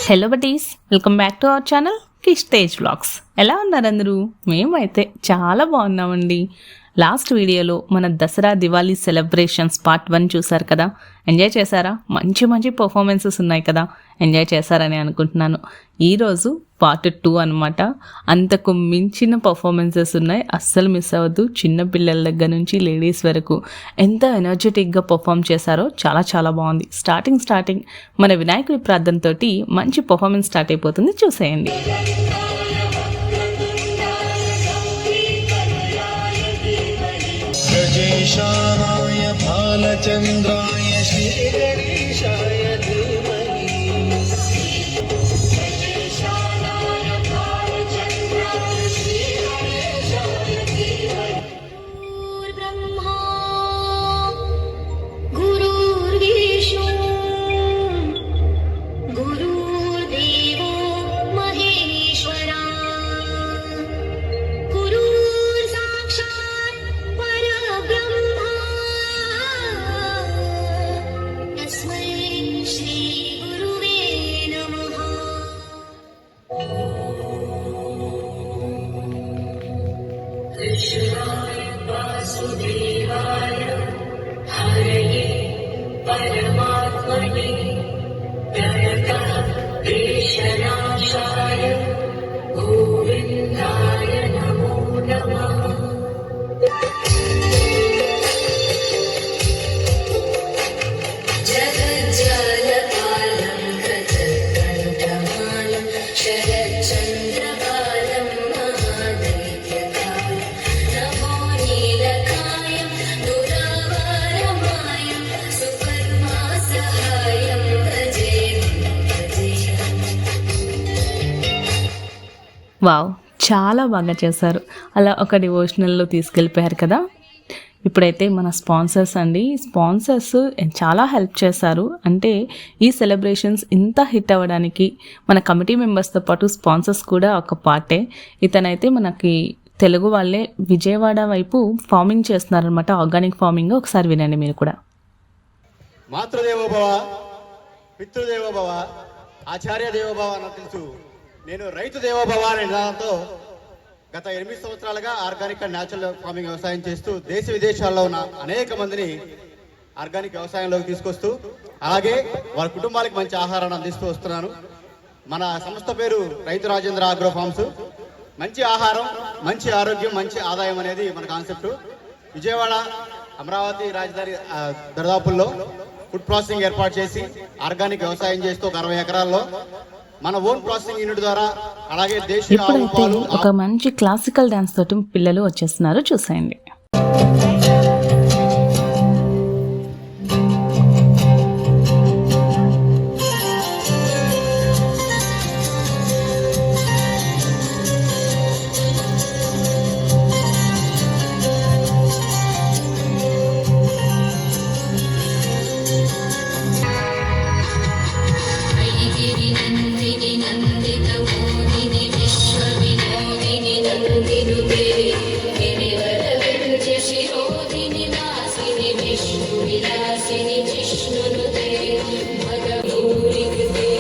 Hello buddies, welcome back to our channel Kish Tej vlogs. ఎలా ఉన్నారు అందరూ? మేమైతే చాలా బాగున్నామండి. లాస్ట్ వీడియోలో మన దసరా దివాళీ సెలబ్రేషన్స్ పార్ట్ 1 చూసారు కదా. ఎంజాయ్ చేశారా? మంచి మంచి పర్ఫార్మెన్సెస్ ఉన్నాయి కదా, ఎంజాయ్ చేశారని అనుకుంటున్నాను. ఈరోజు పార్ట్ 2 అనమాట. అంతకు మించిన పర్ఫార్మెన్సెస్ ఉన్నాయి, అస్సలు మిస్ అవ్వద్దు. చిన్న పిల్లల దగ్గర నుంచి లేడీస్ వరకు ఎంత ఎనర్జెటిక్గా పర్ఫామ్ చేశారో చాలా చాలా బాగుంది. స్టార్టింగ్ మన వినాయకుడి ప్రార్థనతోటి మంచి పర్ఫార్మెన్స్ స్టార్ట్ అయిపోతుంది, చూసేయండి. गजेशाय भालचन्द्राय श्रीगणेशाय धीमहि गजेशाय भालचन्द्राय श्रीगणेशाय धीमहि गुरुर्ब्रह्मा गुरुर्विष्णु गुरुर्देवो महेश्वरा गुरुर्साक्षात् परब्रह्मा तस्मै श्री गुरुवे नमः. कृष्णाय वासुदेवाय हरये परमात्मने प्रणतः देशनाशाय गोविन्दाय नमो नमः. जगज्जालपालं गजकण्ठमालं शरच्चन्द्रबालं महादैत्यकालं नमो नीलकायं दुरावारमायं सुपद्मासहायं भजेऽहं. వావ్, చాలా బాగా చేశారు. అలా ఒక డివోషనల్లో తీసుకెళ్ళిపోయారు కదా. ఇప్పుడైతే మన స్పాన్సర్స్ అండి, స్పాన్సర్స్ చాలా హెల్ప్ చేశారు. అంటే ఈ సెలబ్రేషన్స్ ఇంత హిట్ అవ్వడానికి మన కమిటీ మెంబర్స్తో పాటు స్పాన్సర్స్ కూడా ఒక పార్టే. ఇతనైతే మనకి తెలుగు వాళ్ళే విజయవాడ వైపు ఫార్మింగ్ చేస్తున్నారనమాట, ఆర్గానిక్ ఫార్మింగ్. ఒకసారి వినండి మీరు కూడా. మాతృదేవోభవ, పితృదేవోభవ, ఆచార్య దేవోభవ అని తెలుసు. నేను రైతు దేవోభవ అనే నినాదంతో గత 8 సంవత్సరాలుగా ఆర్గానిక్ అండ్ న్యాచురల్ ఫార్మింగ్ వ్యవసాయం చేస్తూ దేశ విదేశాల్లో ఉన్న అనేక మందిని ఆర్గానిక్ వ్యవసాయంలోకి తీసుకొస్తూ అలాగే వారి కుటుంబాలకు మంచి ఆహారాన్ని అందిస్తూ వస్తున్నాను. మన సంస్థ పేరు రైతు రాజేంద్ర ఆగ్రో ఫార్మ్స్. మంచి ఆహారం, మంచి ఆరోగ్యం, మంచి ఆదాయం అనేది మన కాన్సెప్ట్. విజయవాడ, అమరావతి రాజధాని దరిదాపుల్లో ఫుడ్ ప్రాసెసింగ్ ఏర్పాటు చేసి ఆర్గానిక్ వ్యవసాయం చేస్తూ ఒక 60 ఎకరాల్లో మన ఓన్ ప్రాసెసింగ్ యూనిట్ ద్వారా అలాగే దేశీయ ఇప్పుడైతే ఒక మంచి క్లాసికల్ డాన్స్ తోటి పిల్లలు వచ్చేస్తున్నారు, చూసేయండి. नन्दिनि नन्दितमोदिनि विश्वविनोदिनि नन्दिनुते गिरिवरविरज शिरोधिनि वासिनि विष्णुविलासिनि जिष्णुनुते भगवूरिकृते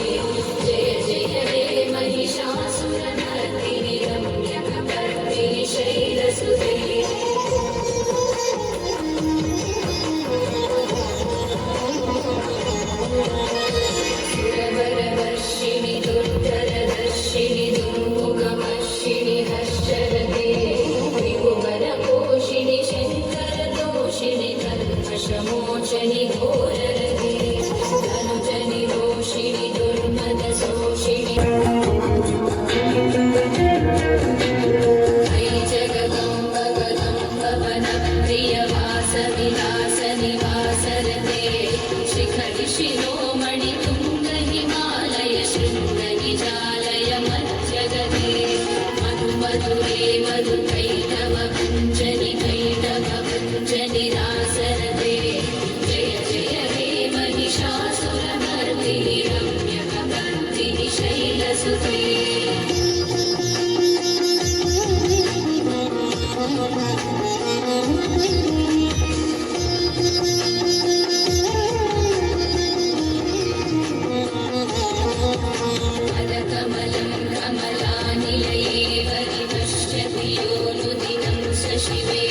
जय जय हे महिषासुरमर्दिनि रम्यकपर्दिनि शैलसुते. सुरवरवर्षिणि दुर्धरदर्शिनि दुर्मुखमर्षिणि हर्षरते त्रिभुवनपोषिणि शङ्करदोषिणि कल्मषमोचनि घोररते धनुजनि रोषिणि दुर्मदशोषिणि वै जगदम्ब गदम्ब वनप्रियवासविलासनिवासरते शिखरि शिरोमणि तुङ्गहिमालय शृङ्गनिजालय मध्यगते मधुमधुरे मधुकैटवभञ्जनि कैटवभञ्जनि रासरते जय जय हे महिषासुरमर्दिनि रम्यकपर्दिनि शैलसुते. शिवे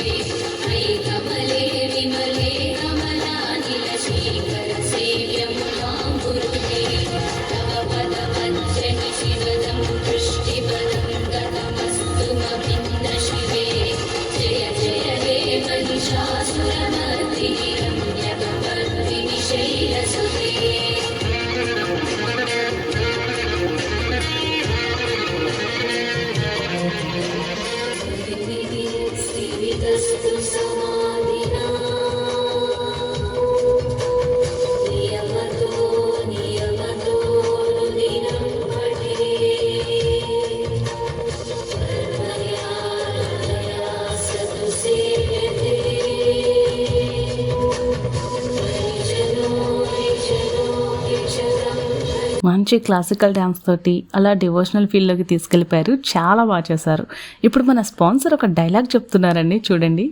ऐ कमले विमले कमलानिलशीकर सेव्यमुखाम्बुरुहे तव पदमञ्जनि शिवदं दृष्टिपदं गतमस्तुमभिन्न शिवे जय जय हे महिषासुरमर्दिनि रम्यकपर्दिनि शैलसुते श्रीवितस्तु समाधिना नियमतो नियमतो नुदिनं पठे वर्णया सतु सेव्यते परिजनो विजनो विचरं మంచి క్లాసికల్ డ్యాన్స్ తోటి అలా డివోషనల్ ఫీల్డ్లోకి తీసుకెళ్ళిపోయారు. చాలా బాగా చేశారు. ఇప్పుడు మన స్పాన్సర్ ఒక డైలాగ్ చెప్తున్నారండి, చూడండి.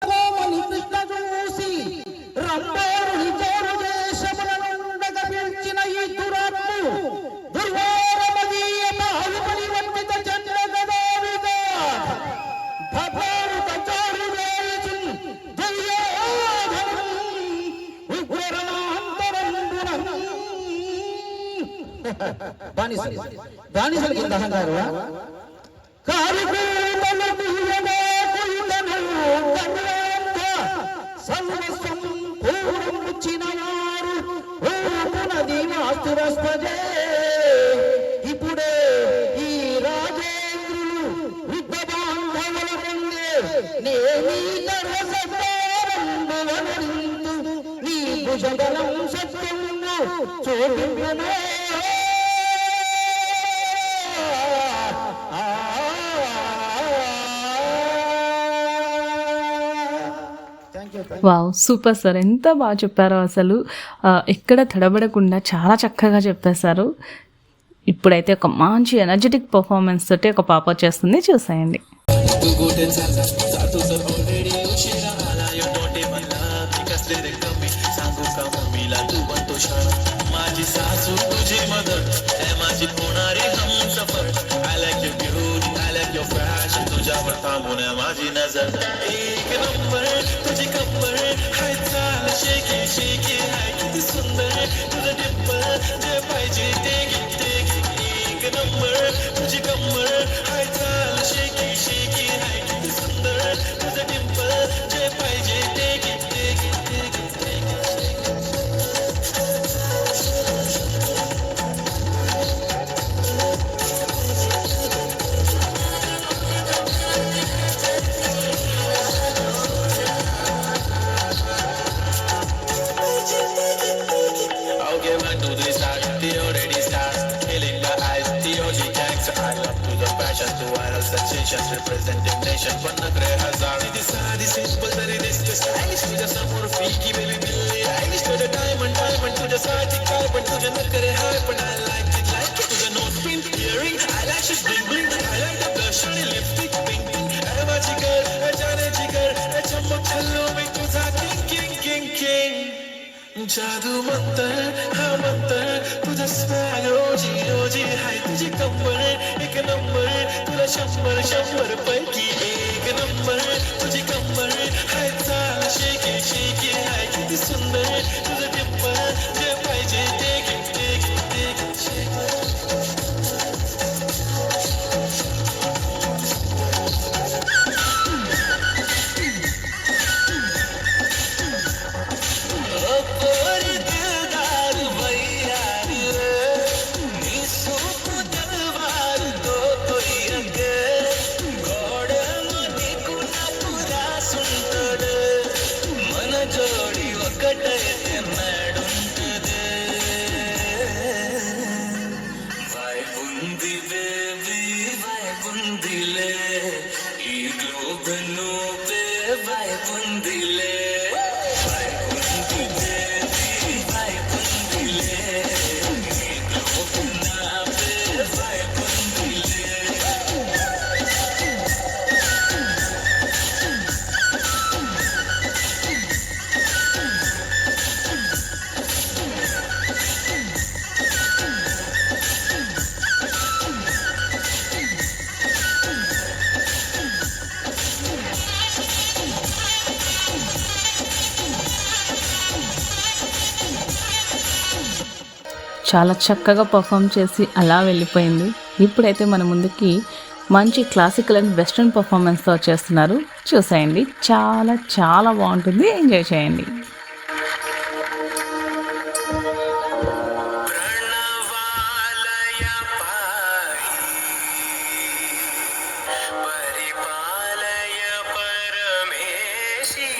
కోమలి కృష్ణ చూసి రంభోరుని జోరు దేశములనుండగ పిలిచిన ఈ దురాత్ము దుర్వారమదీయ బాహుబలి వందిత చంద్ర గదావిగా భభారుత చారు వేయుచున్ దుర్యోధనం ఉగ్రరణాంతరంబునం బానిసలు కింద అహంకారు కారుకూటలు బియ్యమే కుయులను గంగ సర్వస్వం పూర్వముచ్చిన వారు ఊపునది వాస్తురస్పదే ఇప్పుడే ఈ రాజేంద్రులు వృద్ధ బాంధవుల ముందే నేమీ సర్వసత్తారంబువనరిందు నీ భుజగలం సత్యమును చూపించును వావ్, సూపర్ సార్, ఎంత బాగా చెప్పారో అసలు. ఎక్కడ తడబడకుండా చాలా చక్కగా చెప్పేశారు. ఇప్పుడైతే ఒక మంచి ఎనర్జెటిక్ పర్ఫార్మెన్స్ తోటి ఒక పాప చేస్తుంది, చూసేయండి. माझी सासू तुझी मदर है माझी होणारी Humsafar I like your beauty I like your fashion तुझ्यावर थांबून माझी नजर एक नंबर तुझी कंबर हाय चाल शेकी शेकी हाय किती सुंदर तुझं डिंपल जे पाहिजे ते घे एक नंबर तुझी कंबर हाय चाल शेकी शेकी हाय किती सुंदर तुझं डिंपल जे पाहिजे ते घे sensations representing nation पण नखरे हजार साधी सिंपल तरी दिसते स्टायलिश तुझ्या समोर फिकी बेली दिल्ली आयलिश तुझ्या डायमंड तुझ्यासाठी काय पण तुझे नखरे हाय पण I like it तुझं note pin earring eyelashes bling bling I like the blush आणि लिपस्टिक पिंक पिंक अरे माझी गर्ल जाने जिगर चमक छल्लो मी तुझा किंग किंग किंग किंग जादू मंतर हा मंतर तुझा स्माइल ओजी ओजी हाय तुझी कंबर एक नंबर तुला शंभर शंभर पैकी एक नंबर तुझी कंबर हाय चाल शेकी शेकी हाय किती सुंदर तुझं डिंपल जे पाहिजे ते घे ते घे ते घे చాలా చక్కగా పర్ఫామ్ చేసి అలా వెళ్ళిపోయింది. ఇప్పుడైతే మన ముందుకి మంచి క్లాసికల్ అండ్ వెస్ట్రన్ పర్ఫార్మెన్స్తో వచ్చేస్తున్నారు. చూసేయండి, చాలా చాలా బాగుంటుంది, ఎంజాయ్ చేయండి. प्रणवालय पाहि परिपालय परमेशी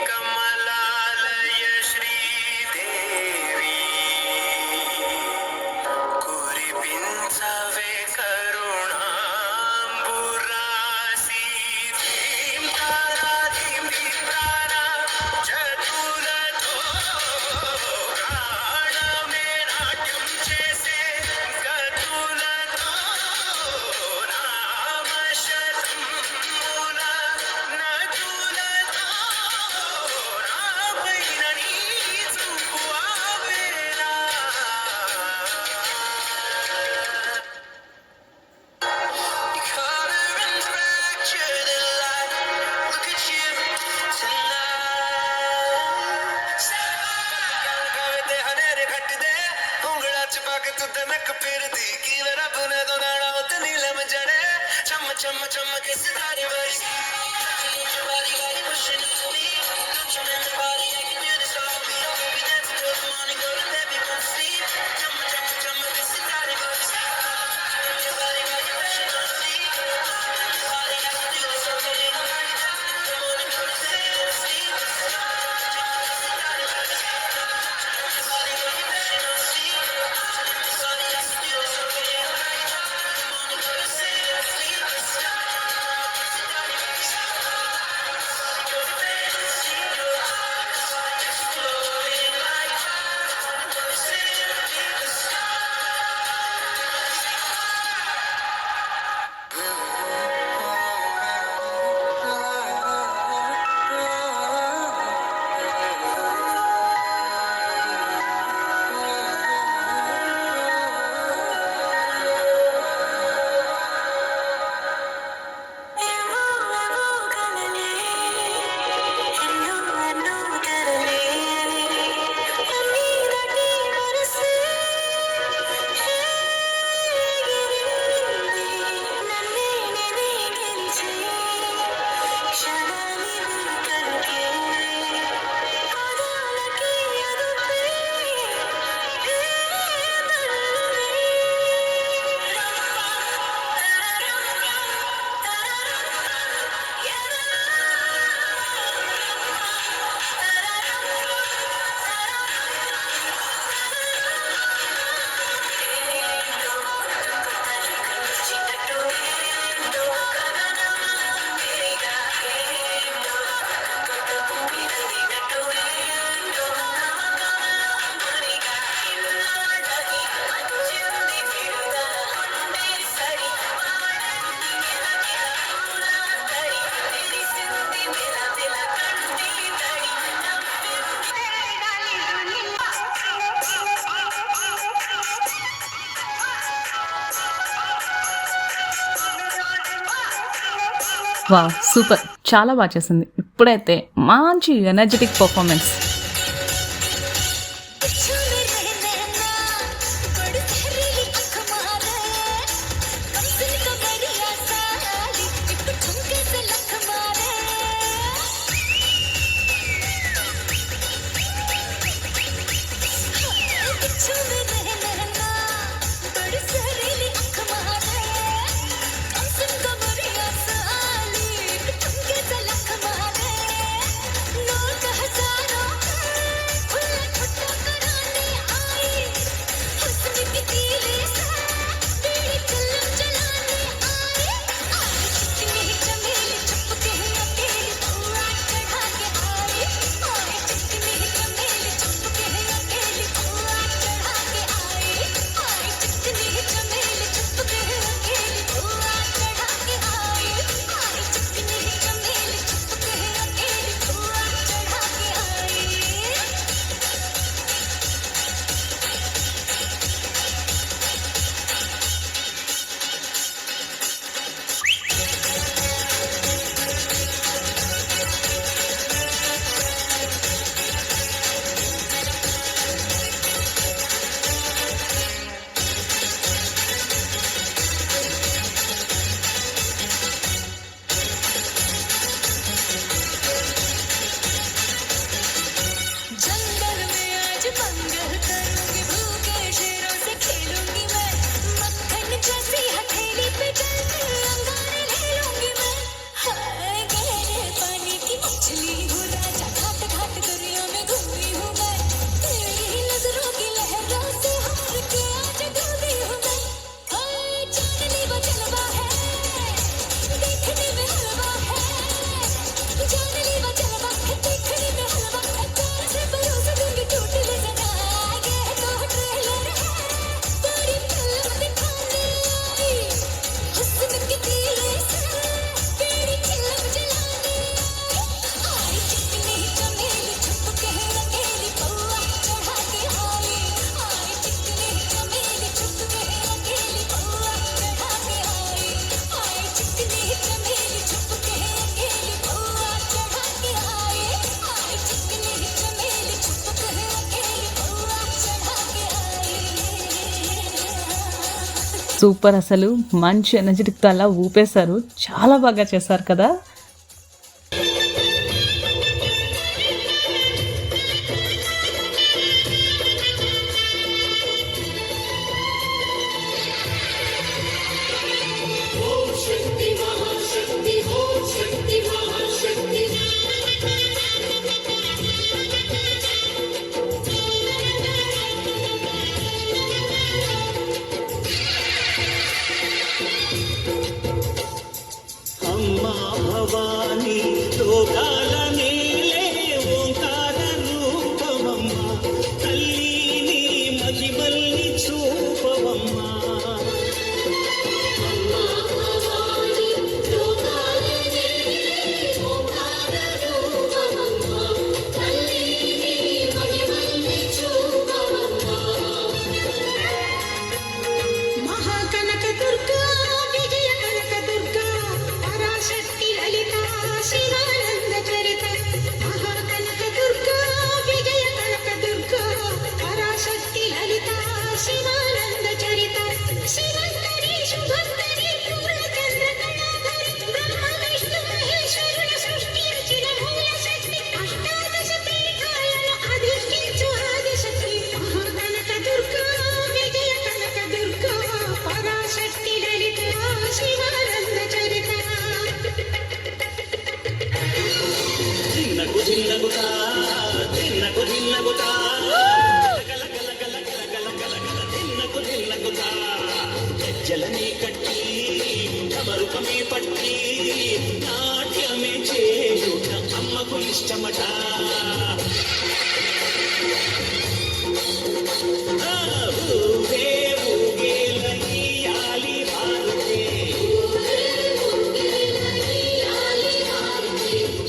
कमलालय श्रीदेवी कुरिपिंचवे करुणांबुरासी धीं तारा जगुलतो प्राणमे नाट्यं చేసే గతులతో నామశతముల నదులతో నాపైన నీ చూపు ఆవేలా color and fracture the light. Look at you tonight. कविते हनेरे खट्टदे उंगला चुपा के तू दनक फिर दी की रब ने तो नाड़ा होते नीलम जड़े चम चम चम के सितारे बरसी बारी बारी pushing me don't you let the body I can do this all beat up baby dance till the morning go to bed won't sleep chum chum chum के सितारे बरसी बारी बारी pushing me body I can do this all day the morning go to bed sleep wow, super, చాలా బాగా చేసింది. ఇప్పుడైతే మంచి ఎనర్జెటిక్ పర్ఫార్మెన్స్. लोग हजारों సూపర్, అసలు మంచి ఎనర్జెటిక్తో అలా ఊపేశారు. చాలా బాగా చేశారు కదా. అమ్మా భవాని లోకాల నేలే ఓంకార రూపమమ్మ తల్లిని మహిమల్ని చూపవమ్మా మహాకనక దుర్గా విజయ కనక దుర్గా పరాశక్తి లలిత శివానంద చరిత మహాకనక దుర్గా విజయ కనక దుర్గా పరాశక్తి లలిత శివానంద చరిత శివంతరి శుభంతరి పూర్ణచంద్ర కళాధరి బ్రహ్మ విష్ణు మహేశ్వరుల సృష్టి రచన మూల శక్తి అష్టాదశ పీఠాలలో అధిష్ఠించు ఆదిశక్తి మహాకనక దుర్గా విజయ కనక దుర్గా పరాశక్తి లలిత శివానంద చరిత చిన్నకు చిన్నగుతా చిన్నకు చిన్నగుతా చిన్నకు చిన్నగుతా జలనే కట్టి కమరుకమే పట్టి నాట్యమే చేయుట అమ్మకు ఇష్టమట ఊగే ఊగేల ఈయాలి భారతే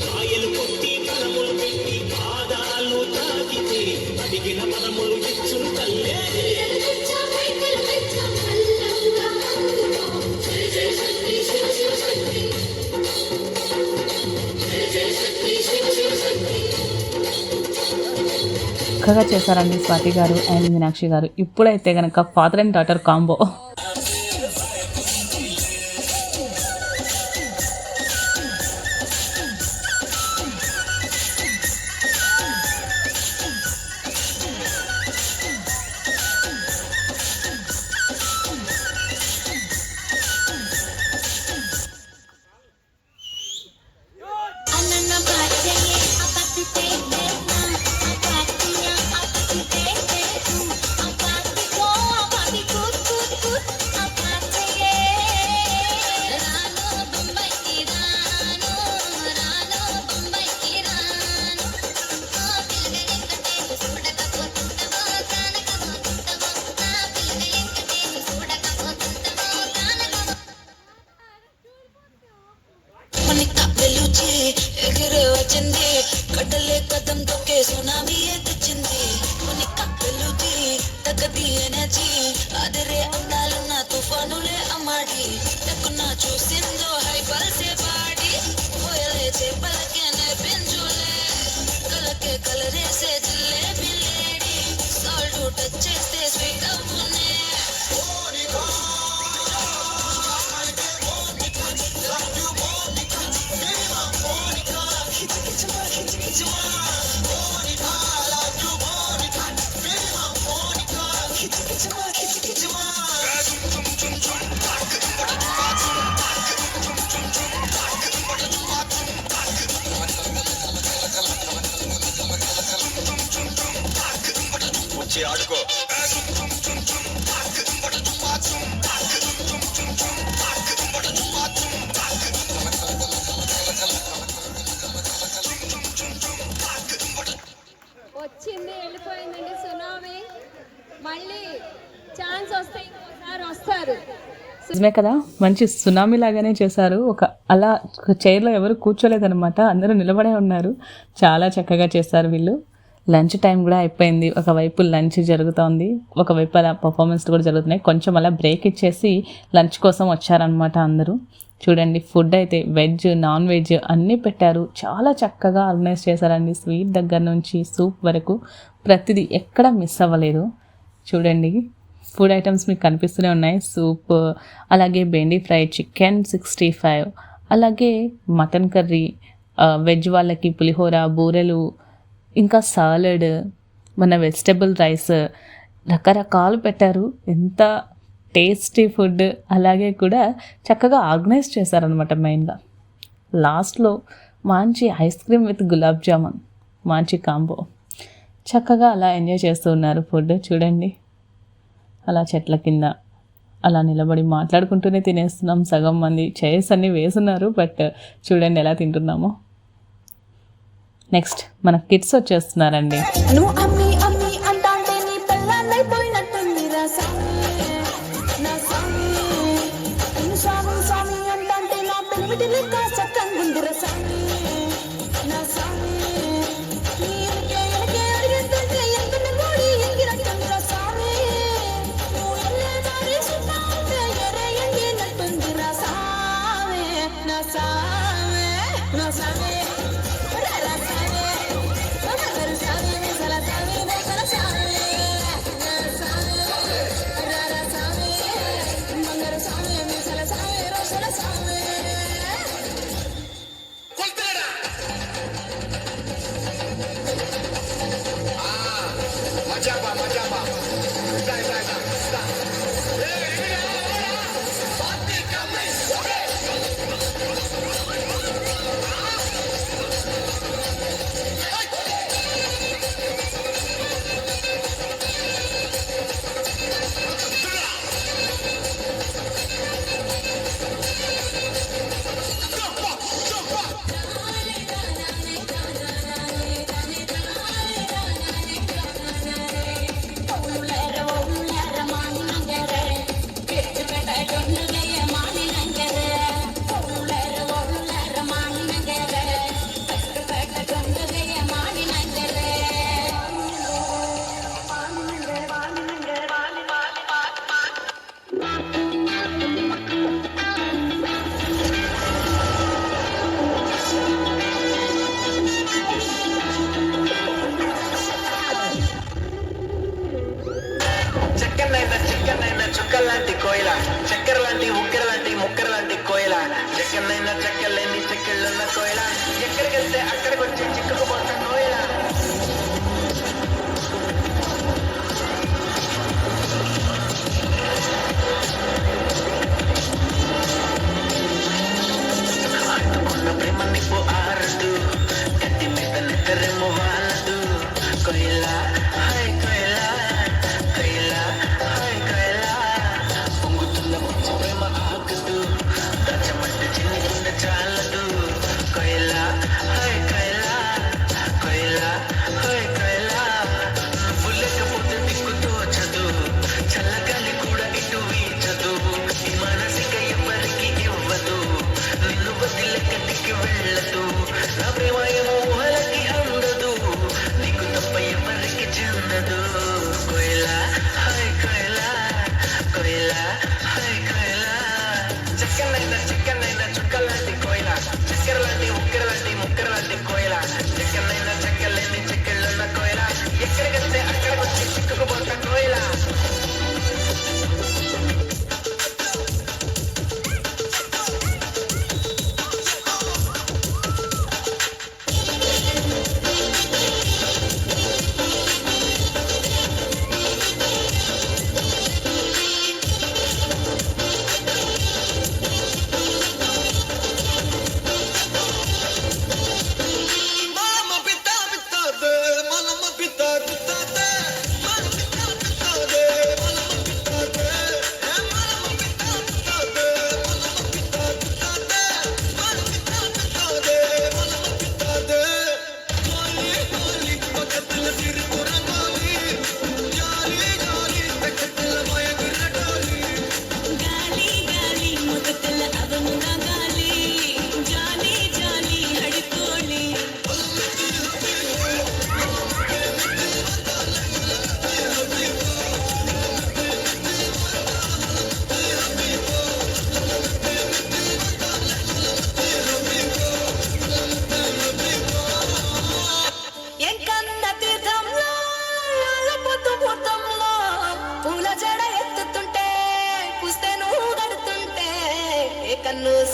కాయలు కొట్టి కలములు పెట్టి పాదాలు తాకితే అడిగిన మనములు ఇచ్చును తల్లే చక్కగా చేశారండి స్వాతి గారు అండ్ మీనాక్షి గారు. ఇప్పుడైతే కనుక ఫాదర్ అండ్ డాటర్ కాంబో. అన్నన్న బాచయే అపతితే అపతియా అపతితే అపతికో అపతి కుత్ కుత్ కుత్ అపతియే రానో బొంబాయికి రానో రానో బొంబాయికి రానో ఆ పిల్లగా ఎంకటేసు చూడకపోతుంటవో కానకపోతుంటవో ఆ పిల్లగా ఎంకటేసు చూడకపోతుంటవో కానకపోతుంటవో మనిక వెలుచి ఎగిరే వచ్చింది కడలే కదం తొక్కే సునామీ తెచ్చింది మనిక వెలుచి తగ్గది ఎనర్జీ అదిరే అందాలున్న తుఫానులే అమ్మాడి తక్కున చూసిందో హైపల్సే పాడి పోయలే చేపలకే నేర్పించులే కలకే కలరేసే జిల్లే బిల్లేడి సాల్ట్ టచ్ చేస్తే స్వీట్ అవునే వచ్చి ఆడుకో. వచ్చింది వెళ్ళిపోయిందండి సునామీ. మళ్ళీ ఛాన్స్ వస్తే ఇంకోసారి వస్తారు. నిజమే కదా, మంచి సునామీ లాగానే చేశారు. అలా చైర్లో ఎవరు కూర్చోలేదనమాట, అందరూ నిలబడే ఉన్నారు. చాలా చక్కగా చేశారు వీళ్ళు. లంచ్ టైం కూడా అయిపోయింది. ఒకవైపు లంచ్ జరుగుతోంది, ఒకవైపు అలా పర్ఫార్మెన్స్ కూడా జరుగుతున్నాయి. కొంచెం అలా బ్రేక్ ఇచ్చేసి లంచ్ కోసం వచ్చారనమాట అందరూ. చూడండి, ఫుడ్ అయితే వెజ్ నాన్ వెజ్ అన్నీ పెట్టారు. చాలా చక్కగా ఆర్గనైజ్ చేశారండి. స్వీట్ దగ్గర నుంచి సూప్ వరకు ప్రతిదీ ఎక్కడ మిస్ అవ్వలేదు. చూడండి, ఫుడ్ ఐటమ్స్ మీకు కనిపిస్తూనే ఉన్నాయి. సూప్, అలాగే బెండి ఫ్రై, చికెన్ 65, అలాగే మటన్ కర్రీ, వెజ్ వాళ్ళకి పులిహోర, బూరెలు, ఇంకా సాలడ్, మన వెజిటబుల్ రైస్, రకరకాలు పెట్టారు. ఎంత టేస్టీ ఫుడ్, అలాగే కూడా చక్కగా ఆర్గనైజ్ చేశారనమాట. మెయిన్గా లాస్ట్లో మంచి ice cream with gulab jamun, మంచి కాంబో. చక్కగా అలా ఎంజాయ్ చేస్తూ ఉన్నారు ఫుడ్. చూడండి, అలా చెట్ల కింద అలా నిలబడి మాట్లాడుకుంటూనే తినేస్తున్నాం. సగం మంది చైర్స్ అన్నీ వేసున్నారు, బట్ చూడండి ఎలా తింటున్నామో. నెక్స్ట్ మన కిడ్స్ వచ్చేస్తున్నారండి. నువ్వు అమ్మి అమ్మి అంటాంటే నీ పిల్లలైపోయినట్టుంది రా సామి, నా సామి. నిన్ను స్వామి స్వామి అంటాంటే నా పెనిమిటి లెక్క చక్కంగుంది రా సామి, నా సామి. నీ ఎనకే అడిగేస్తుంటే ఎంకన్న గోడి ఎంగినట్టుంది రా సామి. నువ్వు ఎల్లే దారి సుత్తా ఉంటే ఎరే ఎంగినట్టుంది రా సామి, నా సామి, నా సామి. చెక్కనైనా చుక్కలాంటి కోయిల, చక్కెర లాంటి ఉక్కెర లాంటి ముక్కెర లాంటి కోయిల, చెక్కనైనా చెక్కలేని చెక్కిళ్ళున్న కోయిల, ఎక్కడికి వెళ్తే అక్కడికి వచ్చి చిక్కుకుపోతా కోయిల. అంటుకున్న ప్రేమ నిప్పు ఆరదు, గట్టి మీద నిద్రెమ్ము వాలదు. కోయిల హాయ్ కోయిల, కోయిల హాయ్ కోయిల, పొంగుతున్న పిచ్చి ప్రేమ ఆగదు, దాచమంటే చిన్న గుండె చాలదు. కోయిల హాయ్ కోయిల,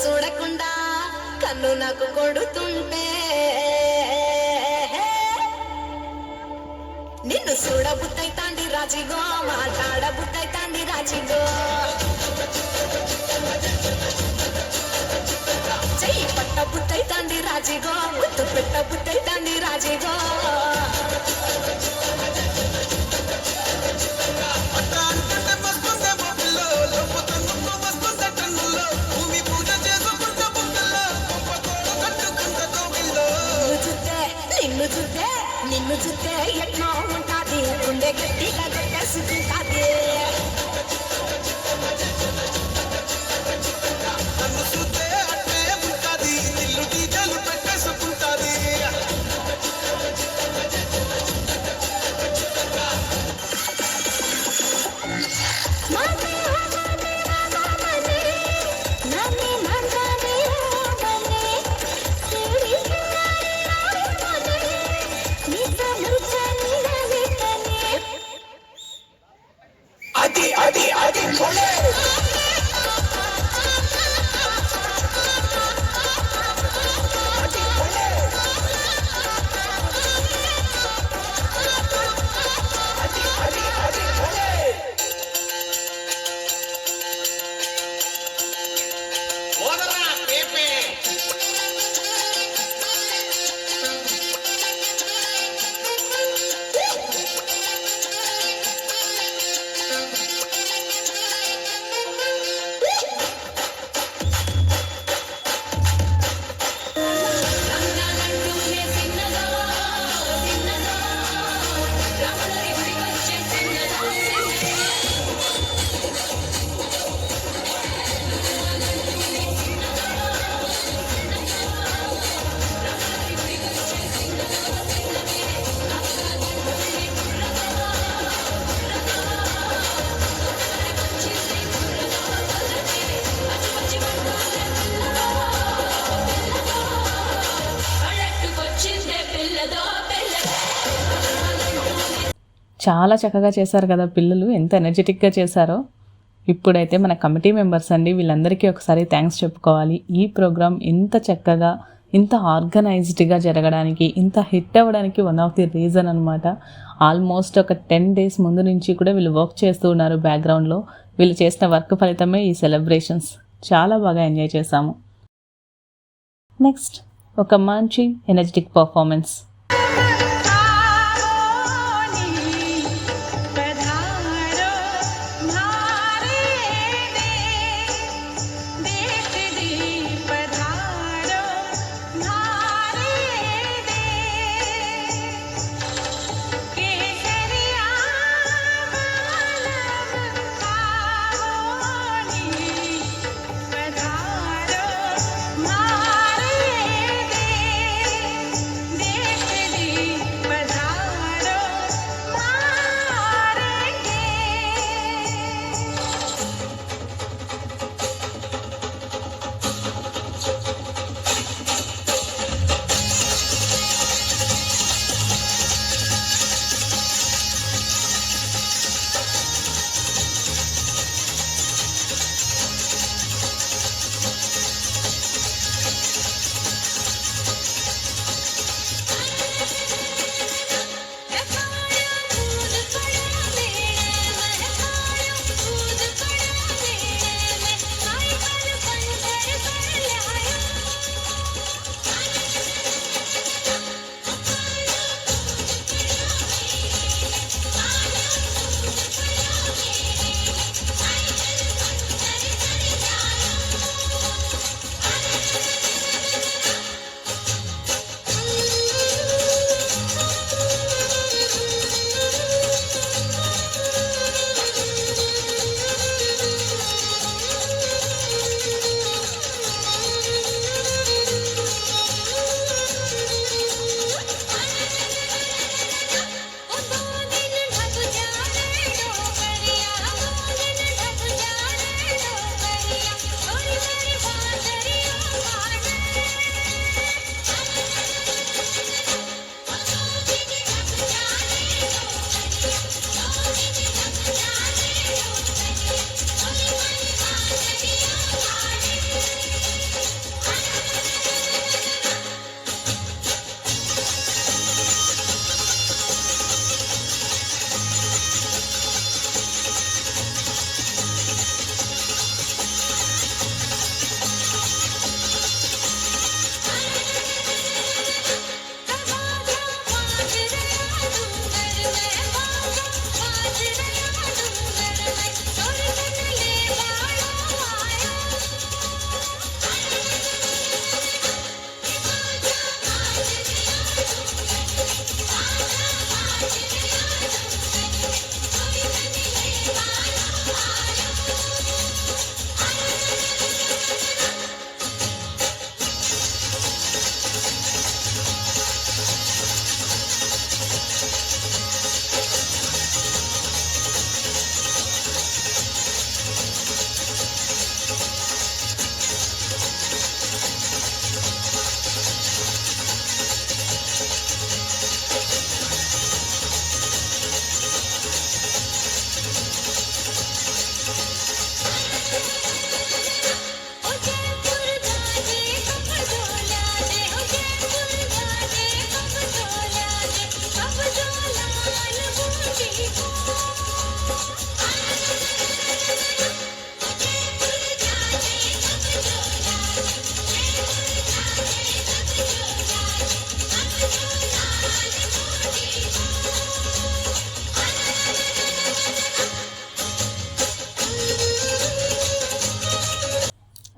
చూడకుండా కన్ను నాకు కొడుతుంటే నిన్ను చూడబుద్దైతాంది రాజిగో మాట్లాడబుద్దైతాంది రాజిగో చెయ్యి పట్టబుద్దైతాంది రాజిగో ముద్దు పెట్టబుద్దైతాంది రాజిగో నిన్ను చూస్తే ఎట్లా ఉంటాది గుండె గట్టిగా కొట్టేసుకుంటాది నన్ను చూస్తే అట్లే ఉంటాది ఇల్లు డీజలు పెట్టేసుకుంటాది అది చాలా చక్కగా చేశారు కదా పిల్లలు, ఎంత ఎనర్జెటిక్గా చేశారో. ఇప్పుడైతే మన కమిటీ మెంబర్స్ అండి, వీళ్ళందరికీ ఒకసారి థ్యాంక్స్ చెప్పుకోవాలి. ఈ ప్రోగ్రామ్ ఇంత చక్కగా ఇంత ఆర్గనైజ్డ్గా జరగడానికి, ఇంత హిట్ అవ్వడానికి వన్ ఆఫ్ ది రీజన్ అనమాట. ఆల్మోస్ట్ ఒక 10 days ముందు నుంచి కూడా వీళ్ళు వర్క్ చేస్తూ ఉన్నారు బ్యాక్గ్రౌండ్లో. వీళ్ళు చేసిన వర్క్ ఫలితమే ఈ సెలబ్రేషన్స్. చాలా బాగా ఎంజాయ్ చేశాము. నెక్స్ట్ ఒక మంచి ఎనర్జెటిక్ పర్ఫార్మెన్స్. దేశ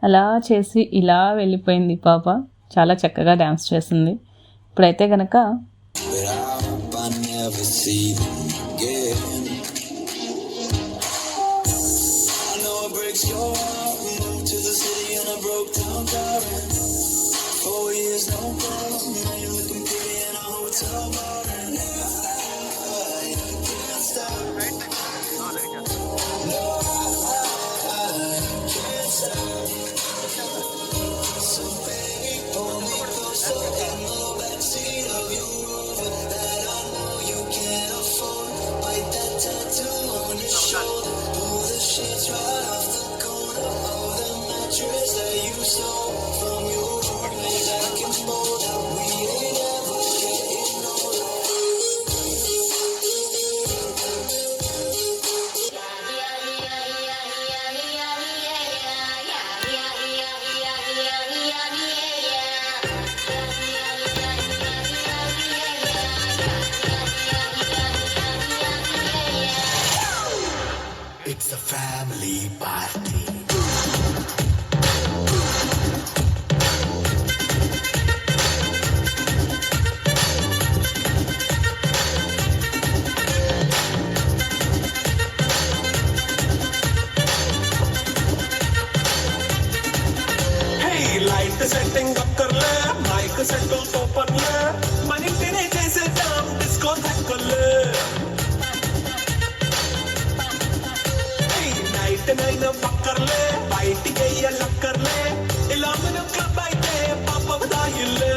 అలా చేసి ఇలా వెళ్ళిపోయింది పాప. చాలా చక్కగా డ్యాన్స్ చేసింది. ఇప్పుడైతే కనుక It's a family party. Hey, light setting up कर ले, mic settles open ले, मनी तेरे जैसे दाम disco तक ले. నైన్ పక్కర్లే బయటికి లక్కర్లే ఇలా మనం క్లబ్ అయితే పాపం దాయిల్లే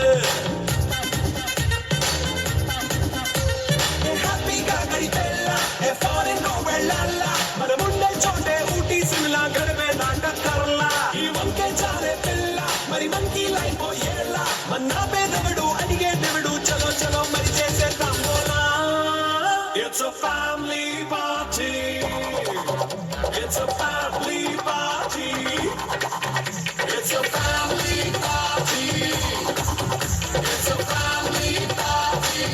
హ్యాపీగా గడిపెల్లా ఫారెన్ కో వెళ్ళాలా మనం ఉండే చోటే ఊటీ సిమ్లా గడిపే నాటకర్లా ఈ వంకే చాలే పిల్ల మరి మనకి లైఫ్ పోయేలా మన పేదవడు అడిగే దేవుడు చలో చలో మరి చేసేద్దాం బోలా. It's a family party. It's a family party. It's a family party. It's a family party.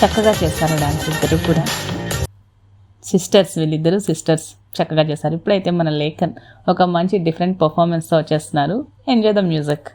చక్కగా చేస్తారు డాన్స్ ఇద్దరు కూడా. సిస్టర్స్, వీళ్ళిద్దరు సిస్టర్స్ చక్కగా చేస్తారు. ఇప్పుడైతే మన లేఖన్ ఒక మంచి డిఫరెంట్ పర్ఫార్మెన్స్తో వచ్చేస్తున్నారు. Enjoy the music.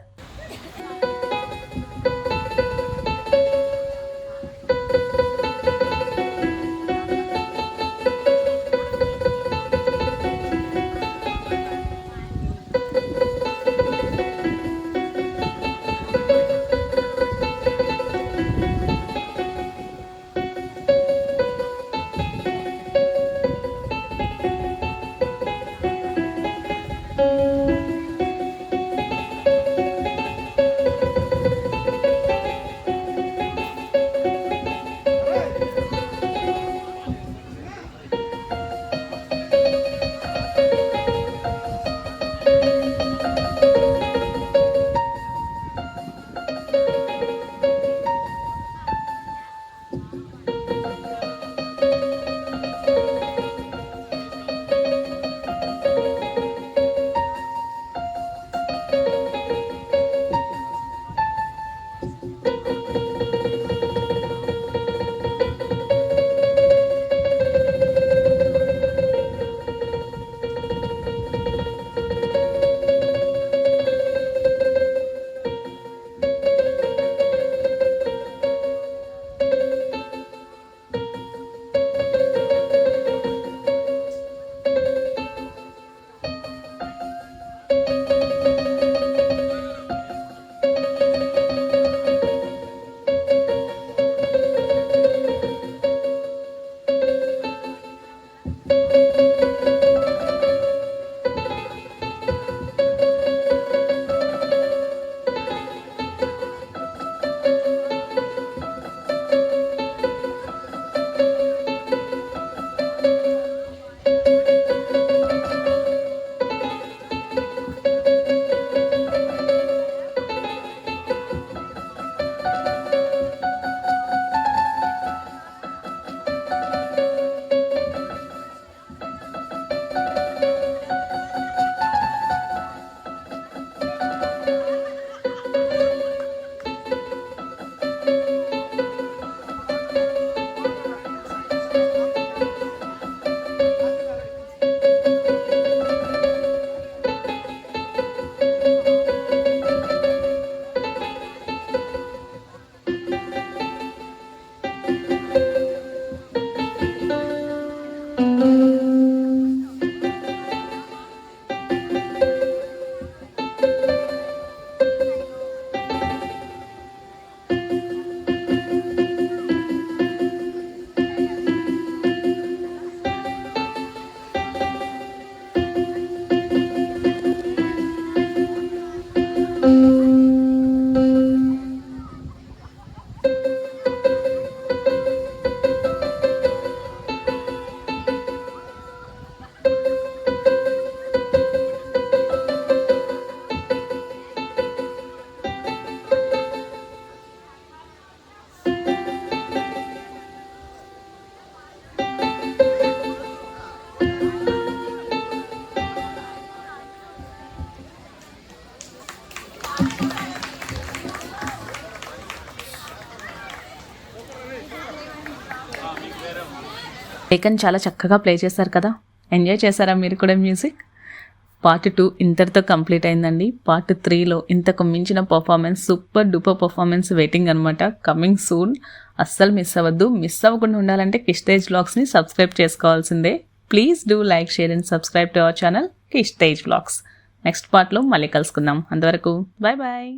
ఏకన్ చాలా చక్కగా ప్లే చేశారు కదా, ఎంజాయ్ చేశారా మీరు కూడా మ్యూజిక్? పార్ట్ 2 ఇంతటితో కంప్లీట్ అయిందండి. పార్ట్ 3లో ఇంతకు మించిన performance, super duper performance waiting అనమాట. Coming soon. అస్సలు మిస్ అవ్వద్దు. మిస్ అవ్వకుండా ఉండాలంటే కిష్ తేజ్ వ్లాగ్స్ని సబ్స్క్రైబ్ చేసుకోవాల్సిందే. Please do like, share and subscribe to our channel Kish Tej vlogs. Next పార్ట్లో మళ్ళీ కలుసుకుందాం. అంతవరకు బాయ్ బాయ్.